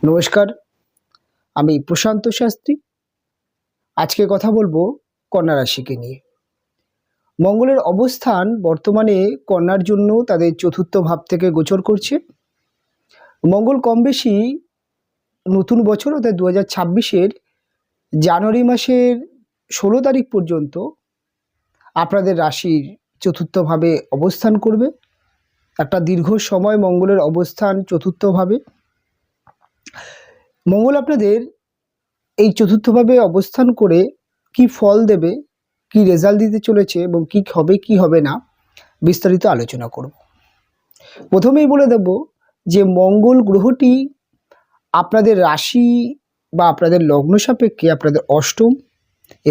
নমস্কার, আমি প্রশান্ত শাস্ত্রী। আজকে কথা বলবো কন্যা রাশিকে নিয়ে। মঙ্গলের অবস্থান বর্তমানে কন্যার জন্য তাদের চতুর্থ ভাব থেকে গোচর করছে। মঙ্গল কম বেশি নতুন বছর অর্থাৎ 2026-এর জানুয়ারি মাসের 16 তারিখ পর্যন্ত আপনাদের রাশির চতুর্থ ভাবে অবস্থান করবে। একটা দীর্ঘ সময় মঙ্গলের অবস্থান চতুর্থ ভাবে। মঙ্গল আপনাদের এই চতুর্থভাবে অবস্থান করে কি ফল দেবে, কি রেজাল্ট দিতে চলেছে এবং কি হবে কি হবে না, বিস্তারিত আলোচনা করব। প্রথমেই বলে দেব যে মঙ্গল গ্রহটি আপনাদের রাশি বা আপনাদের লগ্ন সাপেক্ষে আপনাদের অষ্টম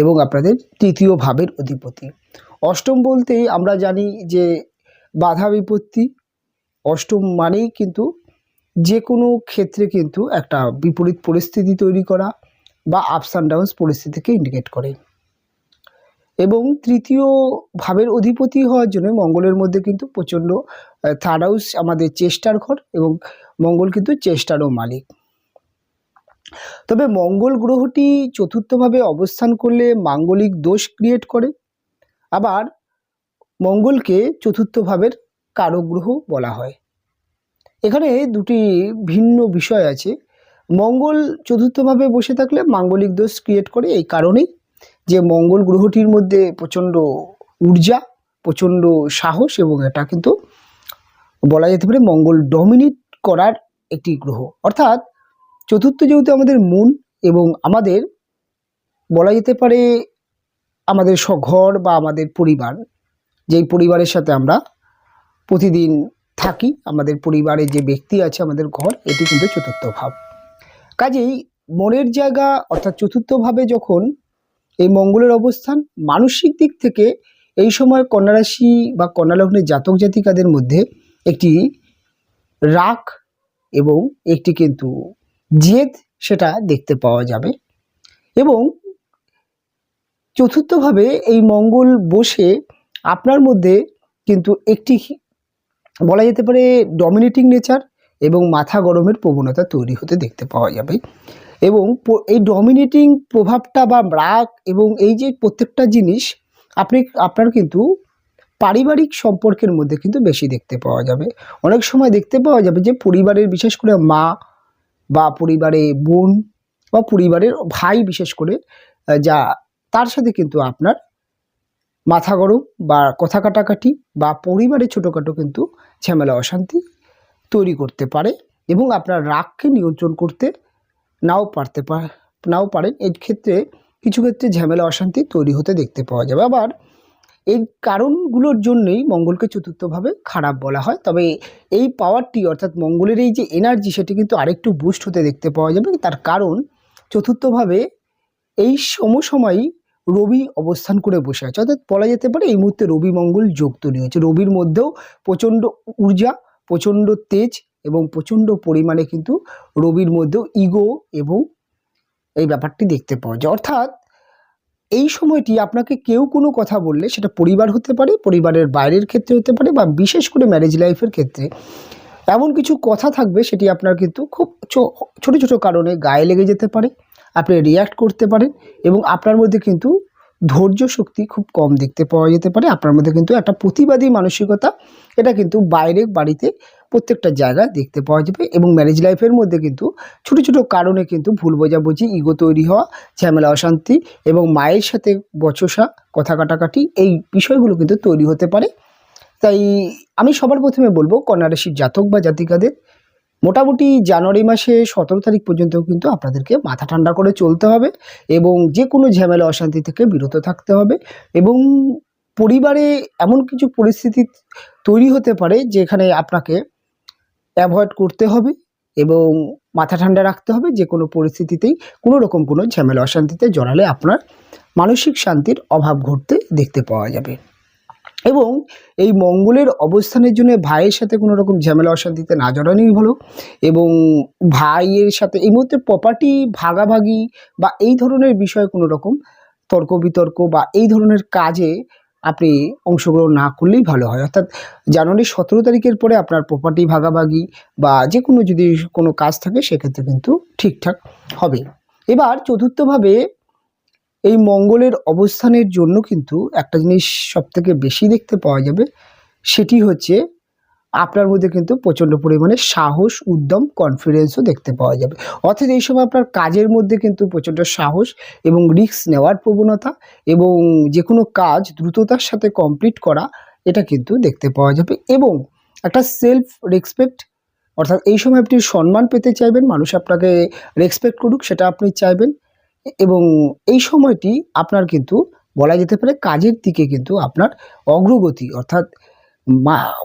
এবং আপনাদের তৃতীয় ভাবের অধিপতি। অষ্টম বলতেই আমরা জানি যে বাধা বিপত্তি। অষ্টম মানেই কিন্তু যে কোনো ক্ষেত্রে কিন্তু একটা বিপরীত পরিস্থিতি তৈরি করা বা আপস অ্যান্ড ডাউনস পরিস্থিতিকে ইন্ডিকেট করে। এবং তৃতীয় ভাবের অধিপতি হওয়ার জন্য মঙ্গলের মধ্যে কিন্তু প্রচণ্ড থার্ড হাউস আমাদের চেষ্টার ঘর এবং মঙ্গল কিন্তু চেষ্টারও মালিক। তবে মঙ্গল গ্রহটি চতুর্থভাবে অবস্থান করলে মাঙ্গলিক দোষ ক্রিয়েট করে। আবার মঙ্গলকে চতুর্থ ভাবের কারক গ্রহ বলা হয়। এখানে দুটি ভিন্ন বিষয় আছে। মঙ্গল চতুর্থভাবে বসে থাকলে মাঙ্গলিক দোষ ক্রিয়েট করে এই কারণেই যে মঙ্গল গ্রহটির মধ্যে প্রচণ্ড ঊর্জা, প্রচণ্ড সাহস এবং এটা কিন্তু বলা যেতে পারে মঙ্গল ডমিনেট করার একটি গ্রহ। অর্থাৎ চতুর্থ যেহেতু আমাদের মূল এবং আমাদের বলা যেতে পারে আমাদের ঘর বা আমাদের পরিবার, যেই পরিবারের সাথে আমরা প্রতিদিন থাকি, আমাদের পরিবারের যে ব্যক্তি আছে, আমাদের ঘর, এটি কিন্তু চতুর্থ ভাব। কাজেই মনের জায়গা অর্থাৎ চতুর্থভাবে যখন এই মঙ্গলের অবস্থান, মানসিক দিক থেকে এই সময় কন্যা রাশি বা কন্যা লগ্নের জাতক জাতিকাদের মধ্যে একটি রাগ এবং একটি কিন্তু জেদ সেটা দেখতে পাওয়া যাবে। এবং চতুর্থভাবে এই মঙ্গল বসে আপনার মধ্যে কিন্তু একটি বলা যেতে পারে ডমিনেটিং নেচার এবং মাথা গরমের প্রবণতা তৈরি হতে দেখতে পাওয়া যাবে। এবং এই ডমিনেটিং প্রভাবটা বা রাগ এবং এই যে প্রত্যেকটা জিনিস আপনার কিন্তু পারিবারিক সম্পর্কের মধ্যে কিন্তু বেশি দেখতে পাওয়া যাবে। অনেক সময় দেখতে পাওয়া যাবে যে পরিবারের বিশেষ করে মা বা পরিবারে বোন বা পরিবারের ভাই বিশেষ করে যা তার সাথে কিন্তু আপনার মাথা গরম বা কথা কাটাকাটি বা পরিবারে ছোটোখাটো কিন্তু ঝামেলা অশান্তি তৈরি করতে পারে এবং আপনার রাগকে নিয়ন্ত্রণ করতে নাও পারেন। এই ক্ষেত্রে কিছু ক্ষেত্রে ঝামেলা অশান্তি তৈরি হতে দেখতে পাওয়া যাবে। আবার এই কারণগুলোর জন্যই মঙ্গলকে চতুর্থভাবে খারাপ বলা হয়। তবে এই পাওয়ারটি অর্থাৎ মঙ্গলের এই যে এনার্জি সেটি কিন্তু আরেকটু বুস্ট হতে দেখতে পাওয়া যাবে। তার কারণ চতুর্থভাবে এই সময় রবি অবস্থান করে বসে আছে। অর্থাৎ বলা যেতে পারে এই মুহূর্তে রবি মঙ্গল যোগ তৈরি হয়েছে। রবির মধ্যেও প্রচণ্ড ঊর্জা, প্রচণ্ড তেজ এবং প্রচণ্ড পরিমাণে কিন্তু রবির মধ্যেও ইগো এবং এই ব্যাপারটি দেখতে পাওয়া যায়। অর্থাৎ এই সময়টি আপনাকে কেউ কোনো কথা বললে সেটা পরিবার হতে পারে, পরিবারের বাইরের ক্ষেত্রে হতে পারে বা বিশেষ করে ম্যারেজ লাইফের ক্ষেত্রে এমন কিছু কথা থাকবে সেটি আপনার কিন্তু খুব ছোট ছোট কারণে গায়ে লেগে যেতে পারে। আপনি রিয়্যাক্ট করতে পারেন এবং আপনার মধ্যে কিন্তু ধৈর্য শক্তি খুব কম দেখতে পাওয়া যেতে পারে। আপনার মধ্যে কিন্তু একটা প্রতিবাদী মানসিকতা এটা কিন্তু বাড়িতে প্রত্যেকটা জায়গায় দেখতে পাওয়া যাবে। এবং ম্যারেজ লাইফের মধ্যে কিন্তু ছোট ছোট কারণে কিন্তু ভুল বোঝাবুঝি, ইগো তৈরি হওয়া, ঝামেলা অশান্তি এবং মায়ের সাথে বচসা, কথা কাটাকাটি এই বিষয়গুলো কিন্তু তৈরি হতে পারে। তাই আমি সবার প্রথমে বলবো কন্যা রাশির জাতক বা জাতিকাদের মোটামুটি জানুয়ারি মাসে 17 তারিখ পর্যন্ত কিন্তু আপনাদেরকে মাথা ঠান্ডা করে চলতে হবে এবং যে কোনো ঝামেলা অশান্তি থেকে বিরত থাকতে হবে। এবং পরিবারে এমন কিছু পরিস্থিতি তৈরি হতে পারে যেখানে আপনাকে অ্যাভয়েড করতে হবে এবং মাথা ঠান্ডা রাখতে হবে। যে কোনো পরিস্থিতিতেই কোনো রকম কোনো ঝামেলা অশান্তিতে জড়ালে আপনার মানসিক শান্তির অভাব ঘটতে দেখতে পাওয়া যাবে। এবং এই মঙ্গলের অবস্থানের জন্য ভাইয়ের সাথে কোনো রকম ঝামেলা অশান্তিতে না জড়ানোই ভালো। এবং ভাইয়ের সাথে এই মুহূর্তে প্রপার্টি ভাগাভাগি বা এই ধরনের বিষয়ে কোনো রকম তর্ক বিতর্ক বা এই ধরনের কাজে আপনি অংশগ্রহণ না করলেই ভালো হয়। অর্থাৎ জানুয়ারির 17 তারিখের পরে আপনার প্রপার্টি ভাগাভাগি বা যে কোনো যদি কোনো কাজ থাকে সেক্ষেত্রে কিন্তু ঠিকঠাক হবে। এবার চতুর্থভাবে এই মঙ্গলের অবস্থানের জন্য কিন্তু একটা জিনিস সবথেকে বেশি দেখতে পাওয়া যাবে, সেটি হচ্ছে আপনার মধ্যে কিন্তু প্রচণ্ড পরিমাণে সাহস, উদ্যম, কনফিডেন্সও দেখতে পাওয়া যাবে। অর্থাৎ এই সময় আপনার কাজের মধ্যে কিন্তু প্রচণ্ড সাহস এবং রিস্ক নেওয়ার প্রবণতা এবং যে কোনো কাজ দ্রুততার সাথে কমপ্লিট করা, এটা কিন্তু দেখতে পাওয়া যাবে। এবং একটা সেলফ রেসপেক্ট, অর্থাৎ এই সময় আপনি সম্মান পেতে চাইবেন, মানুষ আপনাকে রেসপেক্ট করুক সেটা আপনি চাইবেন। এবং এই সময়টি আপনার কিন্তু বলা যেতে পারে কাজের দিকে কিন্তু আপনার অগ্রগতি, অর্থাৎ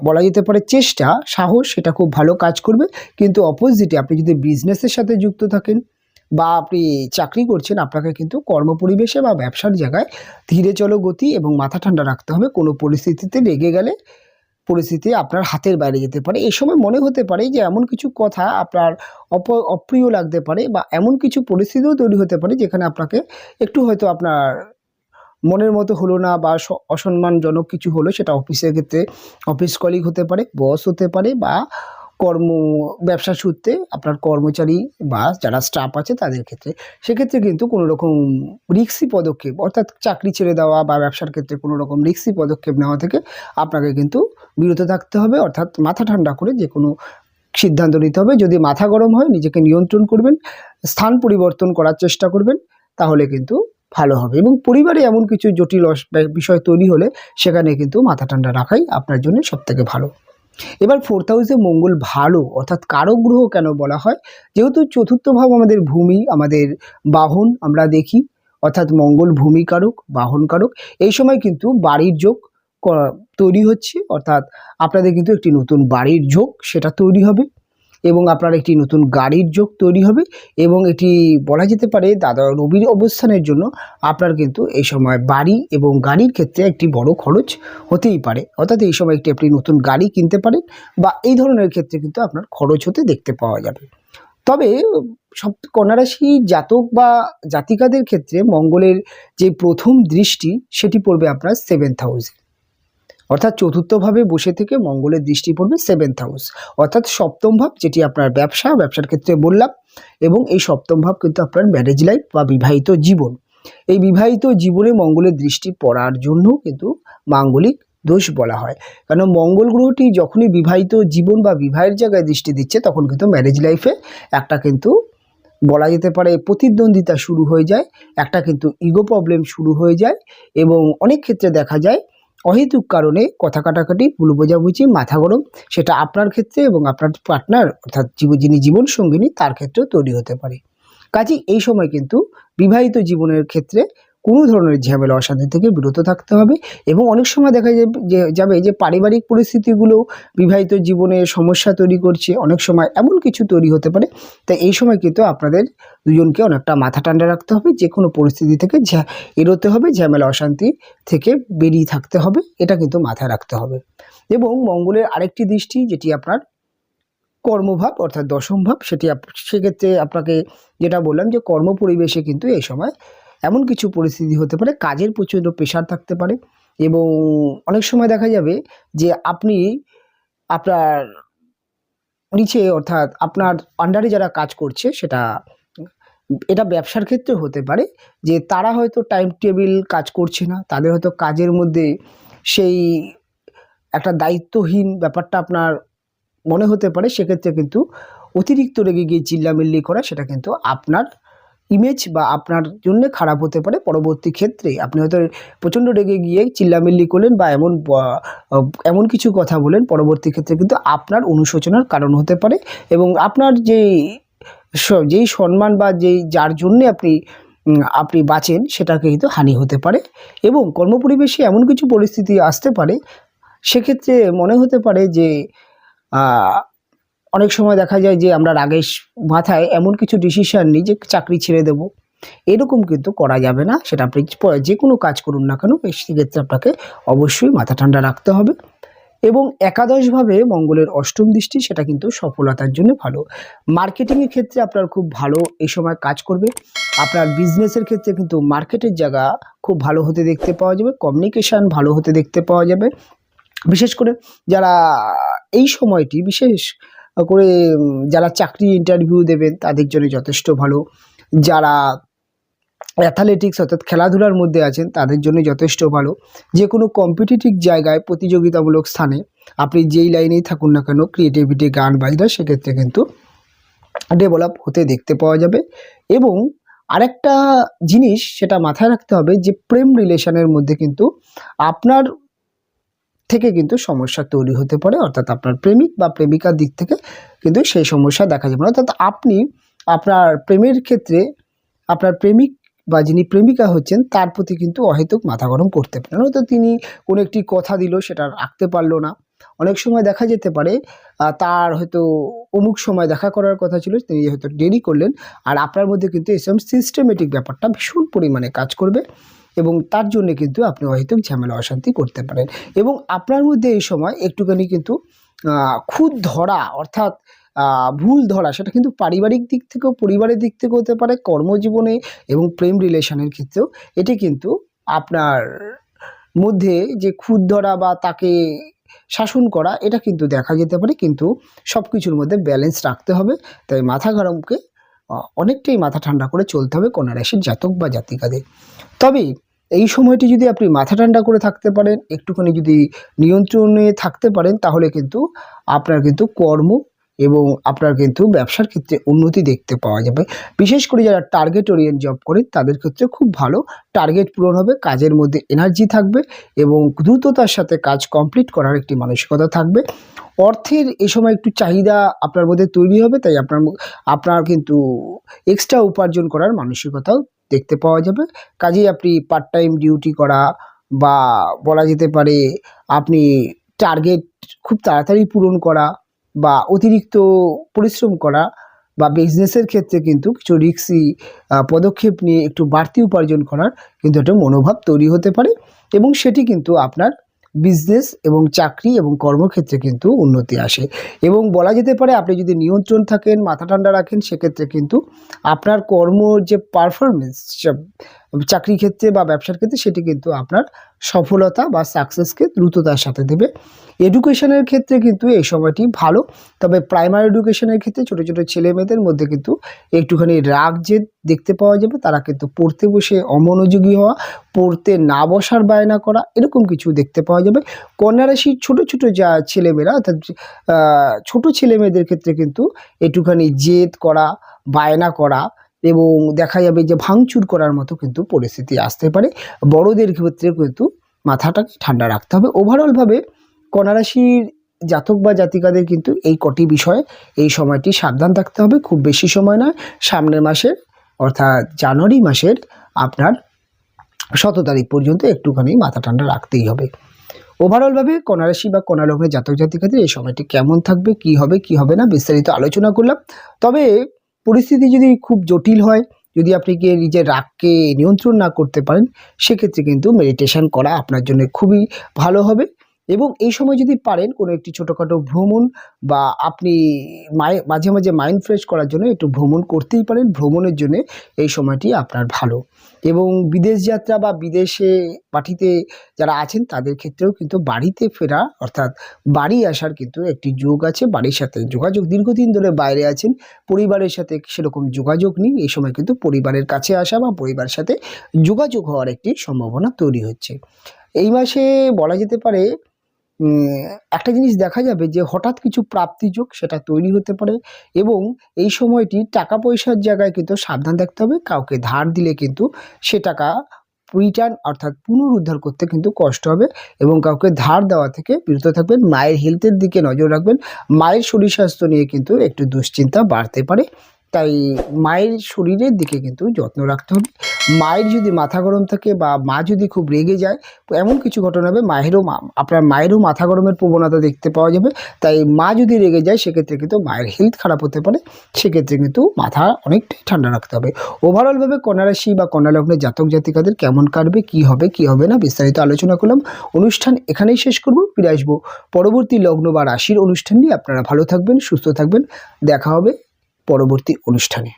বলা যেতে পারে চেষ্টা, সাহস, সেটা খুব ভালো কাজ করবে। কিন্তু অপোজিটে আপনি যদি বিজনেসের সাথে যুক্ত থাকেন বা আপনি চাকরি করছেন, আপনাকে কিন্তু কর্মপরিবেশে বা ব্যবসার জায়গায় ধীরে চলো গতি এবং মাথা ঠান্ডা রাখতে হবে। কোনো পরিস্থিতিতে রেগে গেলে পরিস্থিতি আপনার হাতের বাইরে যেতে পারে। এই সময় মনে হতে পারে যে এমন কিছু কথা আপনার অপ্রিয় লাগতে পারে বা এমন কিছু পরিস্থিতিও তৈরি হতে পারে যেখানে আপনাকে একটু হয়তো আপনার মনের মতো হলো না বা অসম্মানজনক কিছু হলো, সেটা অফিসের ক্ষেত্রে অফিস কলিগ হতে পারে, বস হতে পারে বা ব্যবসা সূত্রে আপনার কর্মচারী বা যারা স্টাফ আছে তাদের ক্ষেত্রে। সেক্ষেত্রে কিন্তু কোনো রকম রিস্কি পদক্ষেপ, অর্থাৎ চাকরি ছেড়ে দেওয়া বা ব্যবসার ক্ষেত্রে কোনো রকম রিস্কি পদক্ষেপ নেওয়া থেকে আপনাকে কিন্তু বিরত থাকতে হবে। অর্থাৎ মাথা ঠান্ডা করে যে কোনো সিদ্ধান্ত নিতে হবে। যদি মাথা গরম হয় নিজেকে নিয়ন্ত্রণ করবেন, স্থান পরিবর্তন করার চেষ্টা করবেন, তাহলে কিন্তু ভালো হবে। এবং পরিবারে এমন কিছু জটিল বিষয় তৈরি হলে সেখানে কিন্তু মাথা ঠান্ডা রাখাই আপনার জন্য সবথেকে ভালো। এবার 4th হাউসে মঙ্গল ভালো, অর্থাৎ কারক গ্রহ কেন বলা হয়? যেহেতু চতুর্থ ভাব আমাদের ভূমি, আমাদের বাহন আমরা দেখি, অর্থাৎ মঙ্গল ভূমি কারক, বাহন কারক। এই সময় কিন্তু বাড়ির যোগ তৈরি হচ্ছে, অর্থাৎ আপনাদের কিন্তু একটি নতুন বাড়ির যোগ সেটা তৈরি হবে এবং আপনার একটি নতুন গাড়ির যোগ তৈরি হবে। এবং এটি বলা যেতে পারে দাদা রবির অবস্থানের জন্য আপনার কিন্তু এই সময় বাড়ি এবং গাড়ির ক্ষেত্রে একটি বড় খরচ হতেই পারে। অর্থাৎ এই সময় একটি আপনি নতুন গাড়ি কিনতে পারেন বা এই ধরনের ক্ষেত্রে কিন্তু আপনার খরচ হতে দেখতে পাওয়া যাবে। তবে সব কন্যা রাশি জাতক বা জাতিকাদের ক্ষেত্রে মঙ্গলের যে প্রথম দৃষ্টি সেটি পড়বে আপনার 7th হাউসে, অর্থাৎ চতুর্থভাবে বসে থেকে মঙ্গলের দৃষ্টি পড়বে 7th হাউস, অর্থাৎ সপ্তম ভাব, যেটি আপনার ব্যবসার ক্ষেত্রে বললাম। এবং এই সপ্তম ভাব কিন্তু আপনার ম্যারেজ লাইফ বা বিবাহিত জীবন, এই বিবাহিত জীবনে মঙ্গলের দৃষ্টি পড়ার জন্য কিন্তু মাঙ্গলিক দোষ বলা হয়। কারণ মঙ্গল গ্রহটি যখনই বিবাহিত জীবন বা বিবাহের জায়গায় দৃষ্টি দিচ্ছে তখন কিন্তু ম্যারেজ লাইফে একটা কিন্তু বলা যেতে পারে প্রতিদ্বন্দ্বিতা শুরু হয়ে যায়, একটা কিন্তু ইগো প্রবলেম শুরু হয়ে যায় এবং অনেক ক্ষেত্রে দেখা যায় অহেতুক কারণে কথা কাটাকাটি, ভুল বোঝাবুঝি, মাথা গরম, সেটা আপনার ক্ষেত্রে এবং আপনার পার্টনার অর্থাৎ যিনি জীবন সঙ্গিনী তার ক্ষেত্রেও তৈরি হতে পারে। কাজেই এই সময় কিন্তু বিবাহিত জীবনের ক্ষেত্রে কোনো ধরনের ঝামেলা অশান্তি থেকে বিরত থাকতে হবে। এবং অনেক সময় দেখা যাবে যে পারিবারিক পরিস্থিতিগুলো বিবাহিত জীবনে সমস্যা তৈরি করছে, অনেক সময় এমন কিছু তৈরি হতে পারে। তাই এই সময় কিন্তু আপনাদের দুজনকে অনেকটা মাথা ঠান্ডা রাখতে হবে, যে কোনো পরিস্থিতি থেকে এড়োতে হবে, ঝামেলা অশান্তি থেকে বেরিয়ে থাকতে হবে, এটা কিন্তু মাথায় রাখতে হবে। এবং মঙ্গলের আরেকটি দৃষ্টি যেটি আপনার কর্মভাব অর্থাৎ দশম ভাব, সেক্ষেত্রে আপনাকে যেটা বললাম যে কর্ম পরিবেশে কিন্তু এই সময় এমন কিছু পরিস্থিতি হতে পারে, কাজের প্রচণ্ড প্রেশার থাকতে পারে এবং অনেক সময় দেখা যাবে যে আপনি আপনার নিচে অর্থাৎ আপনার আন্ডারে যারা কাজ করছে এটা ব্যবসার ক্ষেত্রে হতে পারে যে তারা হয়তো টাইম টেবিল কাজ করছে না, তাদের হয়তো কাজের মধ্যে সেই একটা দায়িত্বহীন ব্যাপারটা আপনার মনে হতে পারে। সেক্ষেত্রে কিন্তু অতিরিক্ত রেগে গিয়ে চিল্লামিল্লি করা, সেটা কিন্তু আপনার ইমেজ বা আপনার জন্য খারাপ হতে পারে। পরবর্তী ক্ষেত্রে আপনি হয়তো প্রচণ্ড রেগে গিয়ে চিল্লামিল্লি করলেন বা এমন কিছু কথা বলেন, পরবর্তী ক্ষেত্রে কিন্তু আপনার অনুশোচনার কারণ হতে পারে এবং আপনার যেই সম্মান বা যার জন্যে আপনি বাঁচেন সেটাকে কিন্তু হানি হতে পারে। এবং কর্মপরিবেশে এমন কিছু পরিস্থিতি আসতে পারে, সেক্ষেত্রে মনে হতে পারে যে অনেক সময় দেখা যায় যে আমরা রাগের মাথায় এমন কিছু ডিসিশান নিই যে চাকরি ছেড়ে দেব, এরকম কিন্তু করা যাবে না। সেটা আপনি যে কোনো কাজ করুন না কেন, সেক্ষেত্রে আপনাকে অবশ্যই মাথা ঠান্ডা রাখতে হবে। এবং একাদশভাবে মঙ্গলের অষ্টম দৃষ্টি, সেটা কিন্তু সফলতার জন্য ভালো। মার্কেটিংয়ের ক্ষেত্রে আপনার খুব ভালো এই সময় কাজ করবে। আপনার বিজনেসের ক্ষেত্রে কিন্তু মার্কেটের জায়গা খুব ভালো হতে দেখতে পাওয়া যাবে, কমিউনিকেশান ভালো হতে দেখতে পাওয়া যাবে। বিশেষ করে যারা এই সময়টি বিশেষ করে যারা চাকরি ইন্টারভিউ দেবেন তাদের জন্য যথেষ্ট ভালো। যারা অ্যাথলেটিক্স অর্থাৎ খেলাধুলার মধ্যে আছেন তাদের জন্য যথেষ্ট ভালো। যে কোনো কম্পিটিটিভ জায়গায় প্রতিযোগিতামূলক স্থানে আপনি যেই লাইনেই থাকুন না কেন, ক্রিয়েটিভিটি, গান বাজনা, সেক্ষেত্রে কিন্তু ডেভেলপ হতে দেখতে পাওয়া যাবে। এবং আরেকটা জিনিস সেটা মাথায় রাখতে হবে যে প্রেম রিলেশনের মধ্যে কিন্তু আপনার থেকে কিন্তু সমস্যা তৈরি হতে পারে, অর্থাৎ আপনার প্রেমিক বা প্রেমিকার দিক থেকে কিন্তু সেই সমস্যা দেখা যাবে না। অর্থাৎ আপনি আপনার প্রেমের ক্ষেত্রে আপনার প্রেমিক বা যিনি প্রেমিকা হচ্ছেন তার প্রতি কিন্তু অহেতুক মাথা গরম করতে পারেন। হয়তো তিনি কোনো একটি কথা দিল সেটা রাখতে পারলো না। অনেক সময় দেখা যেতে পারে তার হয়তো অমুক সময় দেখা করার কথা ছিল, তিনি হয়তো দেরি করলেন, আর আপনার মধ্যে কিন্তু এসব সিস্টেমেটিক ব্যাপারটা ভীষণ পরিমাণে কাজ করবে এবং তার জন্য কিন্তু আপনি অহেতুক ঝামেলা অশান্তি করতে পারেন। এবং আপনার মধ্যে এই সময় একটুখানি কিন্তু খুঁত ধরা অর্থাৎ ভুল ধরা, সেটা কিন্তু পারিবারিক দিক থেকেও, পরিবারের দিক থেকেও হতে পারে, কর্মজীবনে এবং প্রেম রিলেশনের ক্ষেত্রেও এটি কিন্তু আপনার মধ্যে যে খুঁত ধরা বা তাকে শাসন করা, এটা কিন্তু দেখা যেতে পারে। কিন্তু সব কিছুর মধ্যে ব্যালেন্স রাখতে হবে। তাই মাথা গরমকে অনেকটাই মাথা ঠান্ডা করে চলতে হবে কন্যা রাশির জাতক বা জাতিকাদের। তবে এই সময়টি যদি আপনি মাথা ঠান্ডা করে থাকতে পারেন, একটুখানি যদি নিয়ন্ত্রণে থাকতে পারেন, তাহলে কিন্তু আপনার কিন্তু কর্ম এবং আপনার কিন্তু ব্যবসার ক্ষেত্রে উন্নতি দেখতে পাওয়া যাবে। বিশেষ করে যারা টার্গেট ওরিয়েন্ট জব করেন তাদের ক্ষেত্রে খুব ভালো টার্গেট পূরণ হবে, কাজের মধ্যে এনার্জি থাকবে এবং দ্রুততার সাথে কাজ কমপ্লিট করার একটি মানসিকতা থাকবে। অর্থের এই সময় একটু চাহিদা আপনার মধ্যে তৈরি হবে, তাই আপনার কিন্তু এক্সট্রা উপার্জন করার মানসিকতাও দেখতে পাওয়া যাবে। কাজেই আপনি পার্ট টাইম ডিউটি করা বা বলা যেতে পারে আপনি টার্গেট খুব তাড়াতাড়ি পূরণ করা বা অতিরিক্ত পরিশ্রম করা বা বিজনেসের ক্ষেত্রে কিন্তু কিছু রিস্কি পদক্ষেপ নিয়ে একটু বাড়তি উপার্জন করার কিন্তু একটা মনোভাব তৈরি হতে পারে এবং সেটি কিন্তু আপনার বিজনেস এবং চাকরি এবং কর্মক্ষেত্রে কিন্তু উন্নতি আসে। এবং বলা যেতে পারে আপনি যদি নিয়ন্ত্রণ থাকেন, মাথা ঠান্ডা রাখেন, সেক্ষেত্রে কিন্তু আপনার কর্মর যে পারফরমেন্স চাকরি ক্ষেত্রে বা ব্যবসার ক্ষেত্রে সেটি কিন্তু আপনার সফলতা বা সাকসেসকে দ্রুততার সাথে দেবে। এডুকেশনের ক্ষেত্রে কিন্তু এই সময়টি ভালো, তবে প্রাইমারি এডুকেশনের ক্ষেত্রে ছোটো ছোটো ছেলে মেয়েদের মধ্যে কিন্তু একটুখানি রাগ জেদ দেখতে পাওয়া যাবে। তারা কিন্তু পড়তে বসে অমনোযোগী হওয়া, পড়তে না বসার বায়না করা, এরকম কিছু দেখতে পাওয়া যাবে। কন্যা রাশির ছোটো ছোটো যা ছেলেমেয়েরা অর্থাৎ ছোটো ছেলে মেয়েদের ক্ষেত্রে কিন্তু একটুখানি জেদ করা, বায়না করা এবং দেখা যাবে যে ভাঙচুর করার মতো কিন্তু পরিস্থিতি আসতে পারে। বড়দের ক্ষেত্রে কিন্তু মাথাটাকে ঠান্ডা রাখতে হবে। ওভারঅলভাবে কন্যা রাশির জাতক বা জাতিকাদের কিন্তু এই কটি বিষয়ে এই সময়টি সাবধান থাকতে হবে। খুব বেশি সময় নয়, সামনের মাসের অর্থাৎ জানুয়ারি মাসের আপনার 17 তারিখ পর্যন্ত একটুখানি মাথা ঠান্ডা রাখতেই হবে। ওভারঅলভাবে কন্যা রাশি বা কন্যা লগ্নের জাতক জাতিকাদের এই সময়টি কেমন থাকবে, কি হবে কি হবে না, বিস্তারিত আলোচনা করলাম। তবে পরিস্থিতি যদি খুব জটিল হয়, যদি আপনি কি নিজের রাগকে নিয়ন্ত্রণ না করতে পারেন, সেক্ষেত্রে কিন্তু মেডিটেশন করা আপনার জন্য খুবই ভালো হবে। এবং এই সময় যদি পারেন কোনো একটি ছোটোখাটো ভ্রমণ বা আপনি মাঝে মাঝে মাইন্ড ফ্রেশ করার জন্য একটু ভ্রমণ করতেই পারেন। ভ্রমণের জন্য এই সময়টি আপনার ভালো। এবং বিদেশ যাত্রা বা বিদেশে পাঠিতে যারা আছেন তাদের ক্ষেত্রেও কিন্তু বাড়িতে ফেরা অর্থাৎ বাড়ি আসার কিন্তু একটি যোগ আছে। বাড়ির সাথে যোগাযোগ, দীর্ঘদিন ধরে বাইরে আছেন, পরিবারের সাথে সেরকম যোগাযোগ নেই, এই সময় কিন্তু পরিবারের কাছে আসা বা পরিবারের সাথে যোগাযোগ হওয়ার একটি সম্ভাবনা তৈরি হচ্ছে। এই মাসে বলা যেতে পারে একটা জিনিস দেখা যাবে যে হঠাৎ কিছু প্রাপ্তিযোগ সেটা তৈরি হতে পারে এবং এই সময়টি টাকা পয়সার জায়গায় কিন্তু সাবধান থাকতে হবে। কাউকে ধার দিলে কিন্তু সে টাকা রিটার্ন অর্থাৎ পুনরুদ্ধার করতে কিন্তু কষ্ট হবে এবং কাউকে ধার দেওয়া থেকে বিরত থাকবেন। মায়ের হেলথের দিকে নজর রাখবেন। মায়ের শরীর স্বাস্থ্য নিয়ে কিন্তু একটু দুশ্চিন্তা বাড়তে পারে, তাই মায়ের শরীরের দিকে কিন্তু যত্ন রাখতে হবে। মায়ের যদি মাথা গরম থাকে বা মা যদি খুব রেগে যায়, এমন কিছু ঘটনা হবে আপনার মায়েরও মাথা গরমের প্রবণতা দেখতে পাওয়া যাবে। তাই মা যদি রেগে যায় সেক্ষেত্রে কিন্তু মায়ের হেলথ খারাপ হতে পারে, সেক্ষেত্রে কিন্তু মাথা অনেকটাই ঠান্ডা রাখতে হবে। ওভারঅলভাবে কন্যা রাশি বা কন্যা লগ্নের জাতক জাতিকাদের কেমন কাটবে, কি হবে কি হবে না, বিস্তারিত আলোচনা করলাম। অনুষ্ঠান এখানেই শেষ করব, ফিরে আসবো পরবর্তী লগ্ন বা রাশির অনুষ্ঠান নিয়ে। আপনারা ভালো থাকবেন, সুস্থ থাকবেন, দেখা হবে পরবর্তী অনুষ্ঠানে।